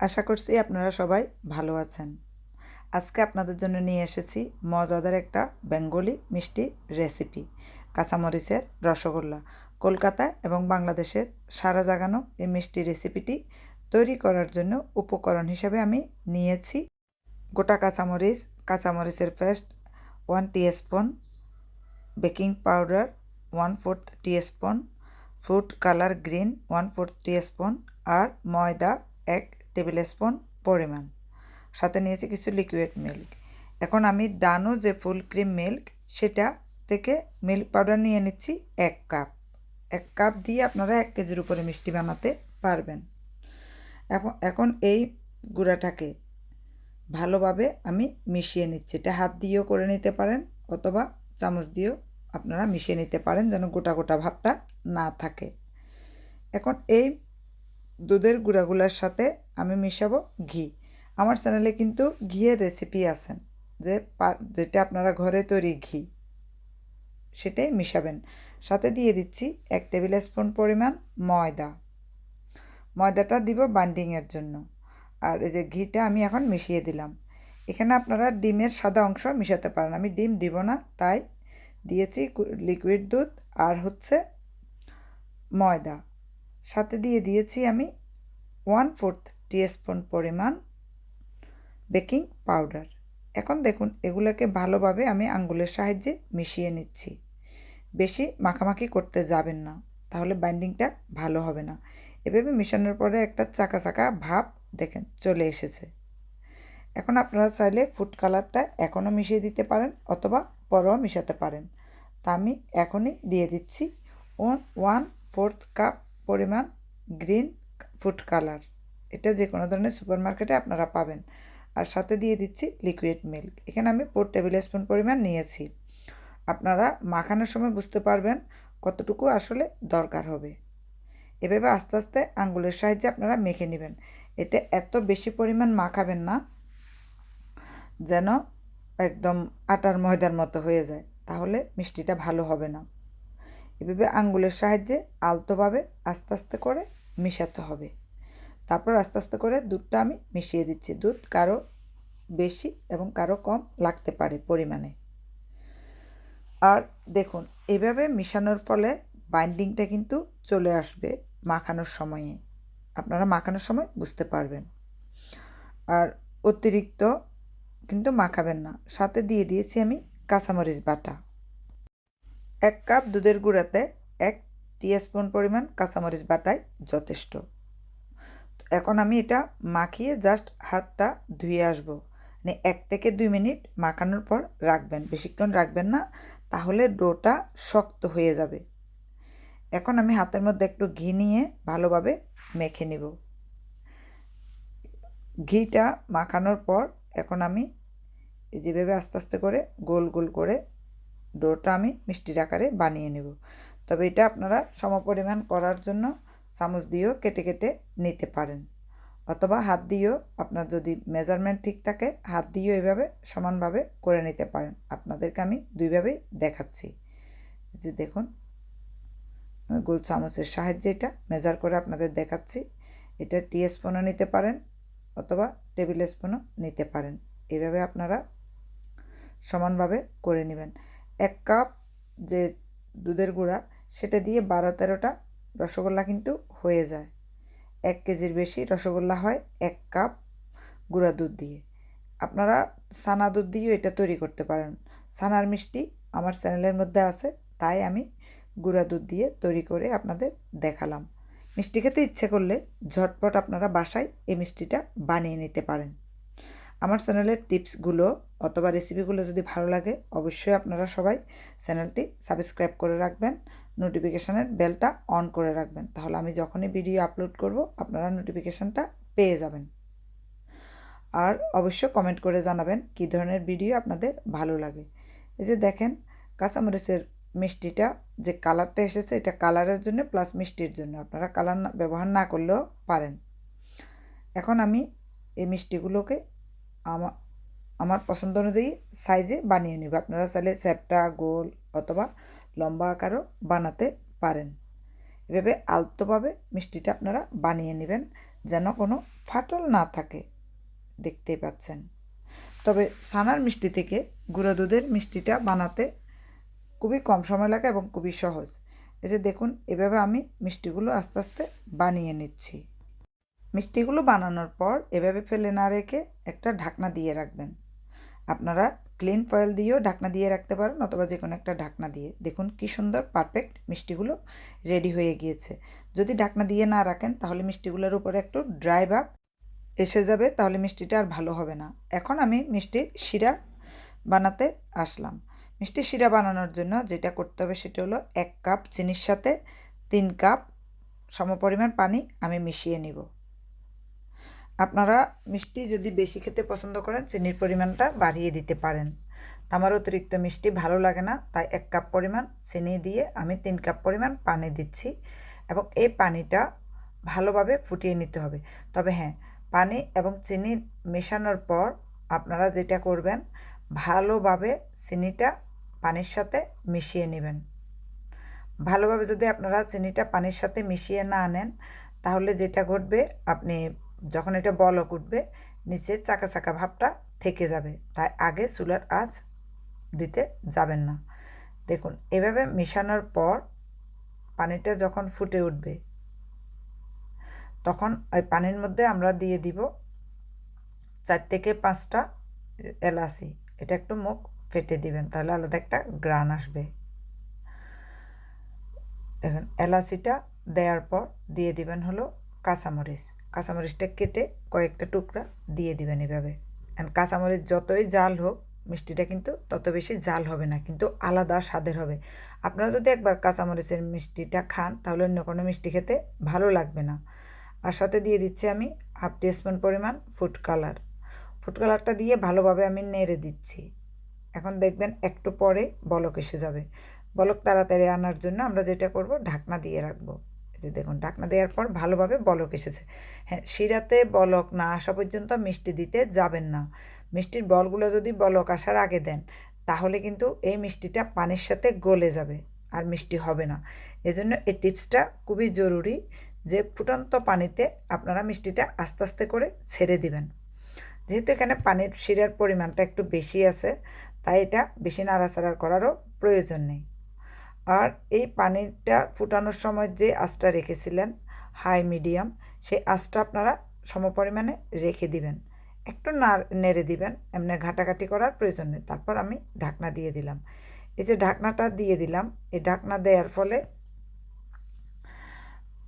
আশা করছি আপনারা সবাই ভালো আছেন। আজকে আপনাদের জন্য নিয়ে এসেছি মজাদার একটা বেঙ্গলি মিষ্টি রেসিপি, কাঁচামরিচের রসগোল্লা। কলকাতা এবং বাংলাদেশের সারা জাগানো এই মিষ্টি রেসিপিটি তৈরি করার জন্য উপকরণ হিসেবে আমি নিয়েছি গোটা কাঁচামরিচ, কাঁচামরিচের paste 1 teaspoon, baking powder 1/4 teaspoon, food colour green 1/4 teaspoon আর ময়দা 1 টেবিল স্পুন পরিমাণ। সাথে নিয়েছি কিছু লিকুইড মিল্ক। এখন আমি ডানো যে ফুল ক্রিম মিল্ক সেটা থেকে মিল্ক পাউডার নিয়ে নিচ্ছি 1 কাপ। 1 কাপ দিয়ে আপনারা 1 কেজির উপরে মিষ্টি বানাতে পারবেন। এখন এই গুঁড়াটাকে ভালোভাবে আমি মিশিয়ে নিচ্ছি। এটা হাত দিয়েও করে নিতে পারেন অথবা চামচ দিয়েও আপনারা মিশিয়ে নিতে পারেন, যেন গোটা গোটা ভাবটা না থাকে। এখন এই দুধের গুঁড়াগুলোর সাথে আমি মিশাবো ঘি। আমার চ্যানেলে কিন্তু ঘিয়ের রেসিপি আছেন, যেটা আপনারা ঘরে তৈরি ঘি সেটাই মিশাবেন। সাথে দিয়ে দিচ্ছি 1 টেবিল স্পুন পরিমাণ ময়দাটা দিব বাইন্ডিংয়ের জন্য। আর এই যে ঘিটা আমি এখন মিশিয়ে দিলাম। এখানে আপনারা ডিমের সাদা অংশ মিশাতে পারেন, আমি ডিম দিব না, তাই দিয়েছি লিকুইড দুধ আর হচ্ছে ময়দা। সাথে দিয়ে দিয়েছি আমি 1/4 টিস্পুন পরিমাণ বেকিং পাউডার। এখন দেখুন এগুলোকে ভালোভাবে আমি আঙ্গুলের সাহায্যে মিশিয়ে নিচ্ছি। বেশি মাখামাখি করতে যাবেন না, তাহলে বাইন্ডিংটা ভালো হবে না। এভাবে মেশানোর পরে একটা চাকা চাকা ভাব দেখেন চলে এসেছে। এখন আপনারা চাইলে ফুড কালারটা এখনও মিশিয়ে দিতে পারেন অথবা পরেও মিশাতে পারেন। তা আমি এখনই দিয়ে দিচ্ছি 1/4 কাপ পরিমাণ গ্রিন ফুড কালার। এটা যে কোনো ধরনের সুপারমার্কেটে আপনারা পাবেন। আর সাথে দিয়ে দিচ্ছি লিকুইড মিল্ক। এখানে আমি 4 টেবিল স্পুন পরিমাণ নিয়েছি। আপনারা মাখানোর সময় বুঝতে পারবেন কতটুকু আসলে দরকার হবে। এভাবে আস্তে আস্তে আঙ্গুলের সাহায্যে আপনারা মেখে নেবেন। এটা এত বেশি পরিমাণ মাখাবেন না যেন একদম আটার ময়দার মতো হয়ে যায়, তাহলে মিষ্টিটা ভালো হবে না। এভাবে আঙ্গুলের সাহায্যে আলতোভাবে আস্তে আস্তে করে মেশাতে হবে। তারপর আস্তে আস্তে করে দুধটা আমি মিশিয়ে দিচ্ছি। দুধ কারো বেশি এবং কারো কম লাগতে পারে পরিমাণে। আর দেখুন এভাবে মেশানোর ফলে বাইন্ডিংটা কিন্তু চলে আসবে মাখানোর সময়ে, আপনারা মাখানোর সময় বুঝতে পারবেন। আর অতিরিক্ত কিন্তু মাখাবেন না। সাথে দিয়ে দিয়েছি আমি কাঁচামরিচ বাটা। 1 কাপ দুধের গুঁড়াতে 1 টিস্পুন পরিমাণ কাঁচামরিচ বাটাই যথেষ্ট। এখন আমি এটা মাখিয়ে জাস্ট হাতটা ধুয়ে আসবো। মানে 1 থেকে 2 মিনিট মাখানোর পর রাখবেন, বেশিক্ষণ রাখবেন না, তাহলে ডোটা শক্ত হয়ে যাবে। এখন আমি হাতের মধ্যে একটু ঘি নিয়ে ভালোভাবে মেখে নেব। ঘিটা মাখানোর পর এখন আমি যেভাবে আস্তে আস্তে করে গোল গোল করে ডোটা আমি মিষ্টির আকারে বানিয়ে নেব। তবে এটা আপনারা সমপরিমাণ করার জন্য চামচ দিয়েও কেটে কেটে নিতে পারেন অথবা হাত দিয়েও, আপনার যদি মেজারমেন্ট ঠিক থাকে হাত দিয়েও এভাবে সমানভাবে করে নিতে পারেন। আপনাদেরকে আমি দুইভাবেই দেখাচ্ছি। যে দেখুন আমি গোল চামচের সাহায্যে এটা মেজার করে আপনাদের দেখাচ্ছি। এটা টিস্পুনও নিতে পারেন অথবা টেবিল স্পুনও নিতে পারেন। এভাবে আপনারা সমানভাবে করে নেবেন। 1 কাপ যে দুধের গুঁড়া সেটা দিয়ে 12-13টা রসগোল্লা কিন্তু হয়ে যায়। 1 কেজির বেশি রসগোল্লা হয় 1 কাপ গুঁড়া দুধ দিয়ে। আপনারা ছানা দুধ দিয়েও এটা তৈরি করতে পারেন। ছানার মিষ্টি আমার চ্যানেলের মধ্যে আছে, তাই আমি গুঁড়া দুধ দিয়ে তৈরি করে আপনাদের দেখালাম। মিষ্টি খেতে ইচ্ছে করলে ঝটপট আপনারা বাসায় এই মিষ্টিটা বানিয়ে নিতে পারেন। আমার চ্যানেলের টিপসগুলো অথবা রেসিপিগুলো যদি ভালো লাগে অবশ্যই আপনারা সবাই চ্যানেলটি সাবস্ক্রাইব করে রাখবেন, নোটিফিকেশানের বেলটা অন করে রাখবেন, তাহলে আমি যখনই ভিডিও আপলোড করব আপনারা নোটিফিকেশানটা পেয়ে যাবেন। আর অবশ্যই কমেন্ট করে জানাবেন কী ধরনের ভিডিও আপনাদের ভালো লাগে। এই যে দেখেন কাঁচামরিচের মিষ্টিটা যে কালারটা এসেছে, এটা কালারের জন্য প্লাস মিষ্টির জন্য, আপনারা কালার ব্যবহার না করলেও পারেন। এখন আমি এই মিষ্টিগুলোকে আমার পছন্দ অনুযায়ী সাইজে বানিয়ে নেব। আপনারা চাইলে চ্যাপ্টা, গোল অথবা লম্বা আকারও বানাতে পারেন। এভাবে আলতোভাবে মিষ্টিটা আপনারা বানিয়ে নেবেন। যেন কোনো ফাটল না থাকে, দেখতেই পাচ্ছেন। তবে ছানার মিষ্টি থেকে গুঁড়ো দুধের মিষ্টিটা বানাতে খুবই কম সময় লাগে এবং খুবই সহজ। এই যে দেখুন, এভাবে আমি মিষ্টিগুলো আস্তে আস্তে বানিয়ে নিচ্ছি। মিষ্টিগুলো বানানোর পর এভাবে ফেলে না রেখে একটা ঢাকনা দিয়ে রাখবেন। আপনারা ক্লিন ফয়েল দিয়েও ঢাকনা দিয়ে রাখতে পারেন, অথবা যে কোনো একটা ঢাকনা দিয়ে। দেখুন কি সুন্দর পারফেক্ট মিষ্টিগুলো রেডি হয়ে গিয়েছে। যদি ঢাকনা দিয়ে না রাখেন তাহলে মিষ্টিগুলোর উপরে একটু ড্রাই ভাব এসে যাবে, তাহলে মিষ্টিটা আর ভালো হবে না। এখন আমি মিষ্টির শিরা বানাতে আসলাম। মিষ্টির শিরা বানানোর জন্য যেটা করতে হবে সেটা হলো 1 কাপ চিনির সাথে 3 কাপ সমপরিমাণ পানি আমি মিশিয়ে নিব। আপনারা মিষ্টি যদি বেশি খেতে পছন্দ করেন চিনির পরিমাণটা বাড়িয়ে দিতে পারেন। আমার অতিরিক্ত মিষ্টি ভালো লাগে না, তাই 1 কাপ পরিমাণ চিনি দিয়ে আমি 3 কাপ পরিমাণ পানি দিচ্ছি এবং এই পানিটা ভালোভাবে ফুটিয়ে নিতে হবে। তবে হ্যাঁ, পানি এবং চিনি মেশানোর পর আপনারা যেটা করবেন, ভালোভাবে চিনিটা পানির সাথে মিশিয়ে নেবেন। ভালোভাবে যদি আপনারা চিনিটা পানির সাথে মিশিয়ে না নেন তাহলে যেটা ঘটবে, আপনি যখন এটা বলক উঠবে নিচে চাকা চাকা ভাবটা থেকে যাবে, তাই আগে চুলার আঁচ দিতে যাবেন না। দেখুন এভাবে মেশানোর পর পানিটা যখন ফুটে উঠবে তখন ওই পানির মধ্যে আমরা দিয়ে দিব 4 থেকে 5টা এলাচি। এটা একটু মুখ ফেটে দিবেন, তাহলে আলাদা একটা গ্রান আসবে। দেখুন এলাচিটা দেওয়ার পর দিয়ে দিবেন হলো কাঁচামরিচ। কাঁচামরিচটা কেটে কয়েকটা টুকরা দিয়ে দিবেন এভাবে। কাঁচামরিচ যতই জাল হোক মিষ্টিটা কিন্তু তত বেশি জাল হবে না, কিন্তু আলাদা স্বাদের হবে। আপনারা যদি একবার কাঁচামরিচের মিষ্টিটা খান তাহলে অন্য কোনো মিষ্টি খেতে ভালো লাগবে না। আর সাথে দিয়ে দিচ্ছি আমি 1/2 টিস্পুন পরিমাণ ফুড কালার। ফুড কালারটা দিয়ে ভালোভাবে আমি নেড়ে দিচ্ছি। এখন দেখবেন একটু পরে বলক এসে যাবে। বলক তাড়াতাড়ি আনার জন্য আমরা যেটা করব, ঢাকনা দিয়ে রাখবো। যে দেখুন ঢাকনা দেওয়ার পর ভালোভাবে বলক এসেছে। হ্যাঁ, শিরাতে বলক না আসা পর্যন্ত মিষ্টি দিতে যাবেন না। মিষ্টির বলগুলো যদি বলক আসার আগে দেন তাহলে কিন্তু এই মিষ্টিটা পানির সাথে গলে যাবে আর মিষ্টি হবে না। এজন্য এই টিপসটা খুবই জরুরি যে ফুটন্ত পানিতে আপনারা মিষ্টিটা আস্তে আস্তে করে ছেড়ে দিবেন। যেহেতু এখানে পানির শিরার পরিমাণটা একটু বেশি আছে, তাই এটা বেশি নাড়াচাড়া করারও প্রয়োজন নেই। আর এই পানিটা ফুটানোর সময় যে আঁচটা রেখেছিলেন হাই মিডিয়াম, সেই আঁচটা আপনারা সমপরিমাণে রেখে দিবেন। একটু নেড়ে দিবেন, এমনি ঘাটাঘাটি করার প্রয়োজন নেই। তারপর আমি ঢাকনা দিয়ে দিলাম। এই যে ঢাকনাটা দিয়ে দিলাম, এই ঢাকনা দেওয়ার ফলে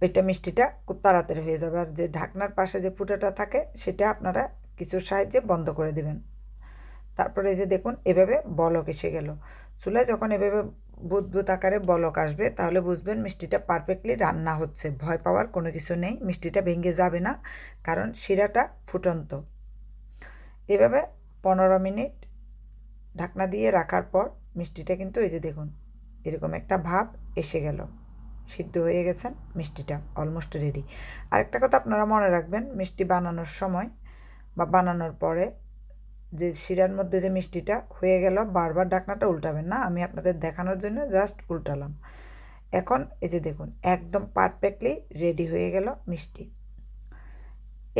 এটা মিষ্টিটা খুব তাড়াতাড়ি হয়ে যাবে। আর যে ঢাকনার পাশে যে ফুটাটা থাকে সেটা আপনারা কিছুর সাহায্যে বন্ধ করে দেবেন। তারপরে এই যে দেখুন এভাবে বলক এসে গেল। চুলায় যখন এভাবে বুদবুদ আকারে বলক আসবে তাহলে বুঝবেন মিষ্টিটা পারফেক্টলি রান্না হচ্ছে। ভয় পাওয়ার কোনো কিছু নেই, মিষ্টিটা ভেঙে যাবে না, কারণ শিরাটা ফুটন্ত। এভাবে 15 মিনিট ঢাকনা দিয়ে রাখার পর মিষ্টিটা কিন্তু এই যে দেখুন এরকম একটা ভাব এসে গেল, সিদ্ধ হয়ে গেছেন, মিষ্টিটা অলমোস্ট রেডি। আরেকটা কথা আপনারা মনে রাখবেন, মিষ্টি বানানোর সময় বা বানানোর পরে যে শিরার মধ্যে যে মিষ্টিটা হয়ে গেল বারবার ঢাকনাটা উল্টাবেন না। আমি আপনাদের দেখানোর জন্য জাস্ট উল্টালাম। এখন এই যে দেখুন একদম পারফেক্টলি রেডি হয়ে গেল মিষ্টি।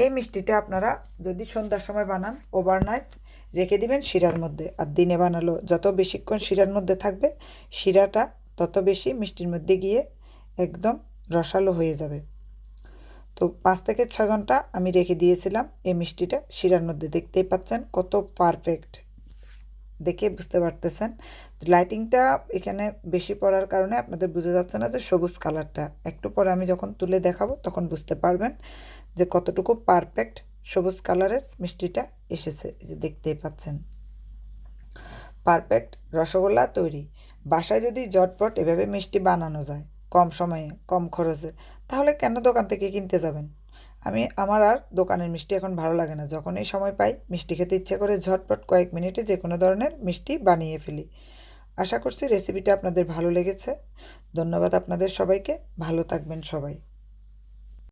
এই মিষ্টিটা আপনারা যদি সন্ধ্যার সময় বানান ওভারনাইট রেখে দিবেন শিরার মধ্যে, আর দিনে বানালো যত বেশিক্ষণ শিরার মধ্যে থাকবে শিরাটা তত বেশি মিষ্টির মধ্যে গিয়ে একদম রসালো হয়ে যাবে। তো 5 থেকে 6 ঘন্টা আমি রেখে দিয়েছিলাম এই মিষ্টিটা শিরার মধ্যে। দেখতেই পাচ্ছেন কত পারফেক্ট, দেখে বুঝতে পারতেছেন। লাইটিংটা এখানে বেশি পড়ার কারণে আপনাদের বোঝা যাচ্ছে না যে সবুজ কালারটা। একটু পরে আমি যখন তুলে দেখাবো তখন বুঝতে পারবেন যে কতটুকু পারফেক্ট সবুজ কালারের মিষ্টিটা এসেছে। এই যে দেখতেই পাচ্ছেন পারফেক্ট রসগোল্লা তৈরি। বাসায় যদি ঝটপট এভাবে মিষ্টি বানানো যায় কম সময়ে কম খরচে, তাহলে কেন দোকান থেকে কিনতে যাবেন? আমার আর দোকানের মিষ্টি এখন ভালো লাগে না। যখনই সময় পাই মিষ্টি খেতে ইচ্ছে করে ঝটপট কয়েক মিনিটে যে কোনো ধরনের মিষ্টি বানিয়ে ফেলি। আশা করছি রেসিপিটা আপনাদের ভালো লেগেছে। ধন্যবাদ আপনাদের সবাইকে। ভালো থাকবেন সবাই।